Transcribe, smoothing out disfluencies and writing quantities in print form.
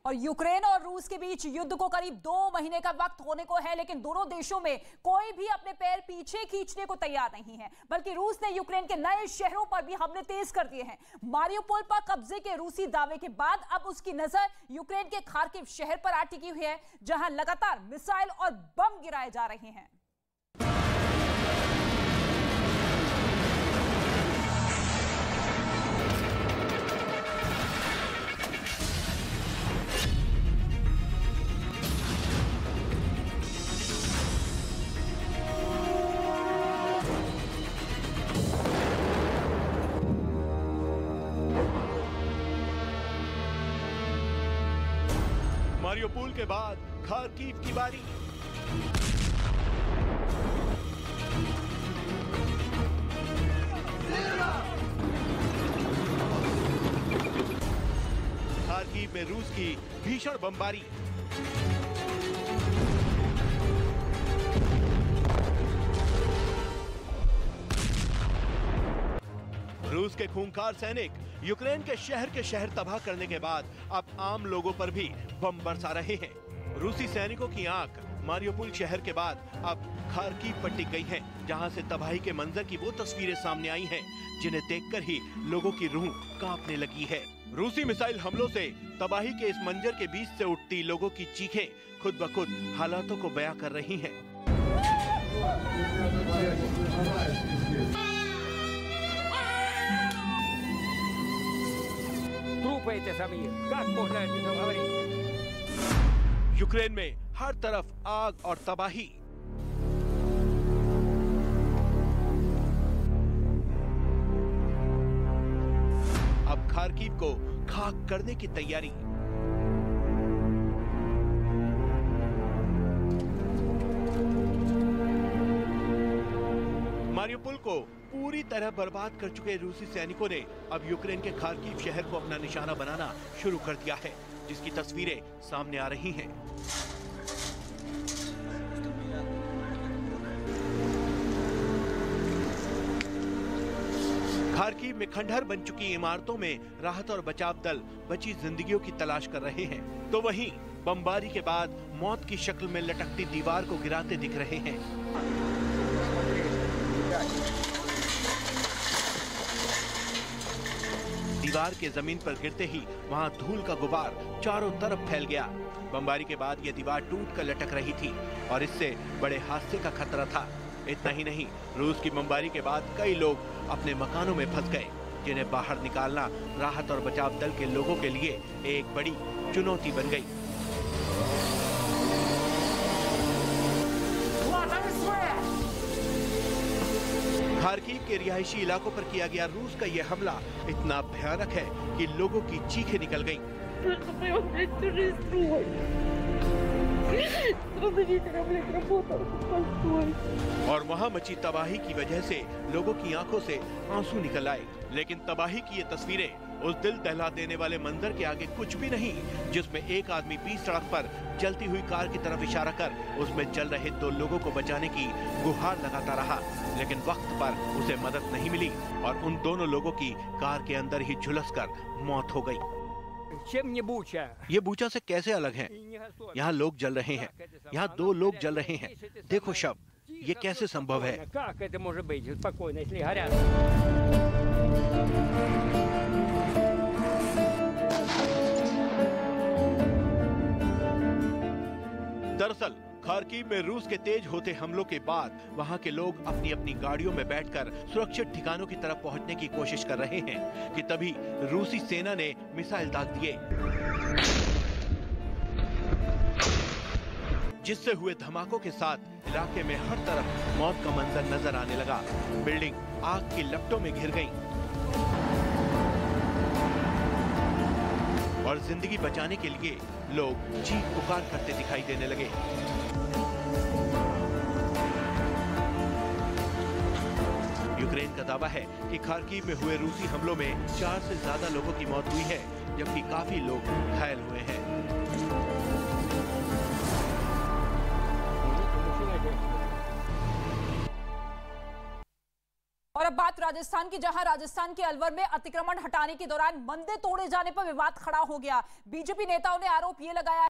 और यूक्रेन और रूस के बीच युद्ध को करीब 2 महीने का वक्त होने को है, लेकिन दोनों देशों में कोई भी अपने पैर पीछे खींचने को तैयार नहीं है। बल्कि रूस ने यूक्रेन के नए शहरों पर भी हमले तेज कर दिए हैं। मारियोपोल पर कब्जे के रूसी दावे के बाद अब उसकी नजर यूक्रेन के खार्किव शहर पर आ टिकी हुई है, जहां लगातार मिसाइल और बम गिराए जा रहे हैं। मारियोपोल के बाद खार्किव की बारी। खार्किव में रूस की भीषण बमबारी। रूस के खूंखार सैनिक यूक्रेन के शहर तबाह करने के बाद अब आम लोगों पर भी बम बरसा रहे हैं। रूसी सैनिकों की आंख मारियोपोल शहर के बाद अब खार्किव पर टिक गई है, जहां से तबाही के मंजर की वो तस्वीरें सामने आई हैं, जिन्हें देखकर ही लोगों की रूह कांपने लगी है। रूसी मिसाइल हमलों से तबाही के इस मंजर के बीच से उठती लोगों की चीखें खुद ब खुद हालातों को बयां कर रही हैं। यूक्रेन में हर तरफ आग और तबाही। अब खार्किव को खाक करने की तैयारी। मारियोपोल को पूरी तरह बर्बाद कर चुके रूसी सैनिकों ने अब यूक्रेन के खार्किव शहर को अपना निशाना बनाना शुरू कर दिया है, जिसकी तस्वीरें सामने आ रही हैं। खार्किव में खंडहर बन चुकी इमारतों में राहत और बचाव दल बची जिंदगियों की तलाश कर रहे हैं, तो वहीं बमबारी के बाद मौत की शक्ल में लटकती दीवार को गिराते दिख रहे हैं। दीवार के जमीन पर गिरते ही वहां धूल का गुबार चारों तरफ फैल गया। बमबारी के बाद यह दीवार टूट कर लटक रही थी और इससे बड़े हादसे का खतरा था। इतना ही नहीं, रूस की बमबारी के बाद कई लोग अपने मकानों में फंस गए, जिन्हें बाहर निकालना राहत और बचाव दल के लोगों के लिए एक बड़ी चुनौती बन गई। खार्किव के रिहायशी इलाकों पर किया गया रूस का यह हमला इतना भयानक है कि लोगों की चीखें निकल गईं। और वहां मची तबाही की वजह से लोगों की आंखों से आंसू निकल आए। लेकिन तबाही की ये तस्वीरें उस दिल दहला देने वाले मंजर के आगे कुछ भी नहीं, जिसमें एक आदमी बीच सड़क पर जलती हुई कार की तरफ इशारा कर उसमें जल रहे 2 लोगों को बचाने की गुहार लगाता रहा, लेकिन वक्त पर उसे मदद नहीं मिली और उन दोनों लोगों की कार के अंदर ही झुलसकर मौत हो गई। ये बूचा से कैसे अलग है? यहाँ लोग जल रहे हैं, यहाँ 2 लोग जल रहे हैं, देखो शव, ये कैसे संभव है? दरअसल खार्किव में रूस के तेज होते हमलों के बाद वहां के लोग अपनी अपनी गाड़ियों में बैठकर सुरक्षित ठिकानों की तरफ पहुंचने की कोशिश कर रहे हैं कि तभी रूसी सेना ने मिसाइल दाग दिए, जिससे हुए धमाकों के साथ इलाके में हर तरफ मौत का मंजर नजर आने लगा। बिल्डिंग आग की लपटों में घिर गईं और जिंदगी बचाने के लिए लोग चीख पुकार करते दिखाई देने लगे। यूक्रेन का दावा है कि खार्किव में हुए रूसी हमलों में 4 से ज्यादा लोगों की मौत हुई है, जबकि काफी लोग घायल हुए हैं। और अब बात राजस्थान की, जहां राजस्थान के अलवर में अतिक्रमण हटाने के दौरान मंदिर तोड़े जाने पर विवाद खड़ा हो गया। बीजेपी नेताओं ने आरोप ये लगाया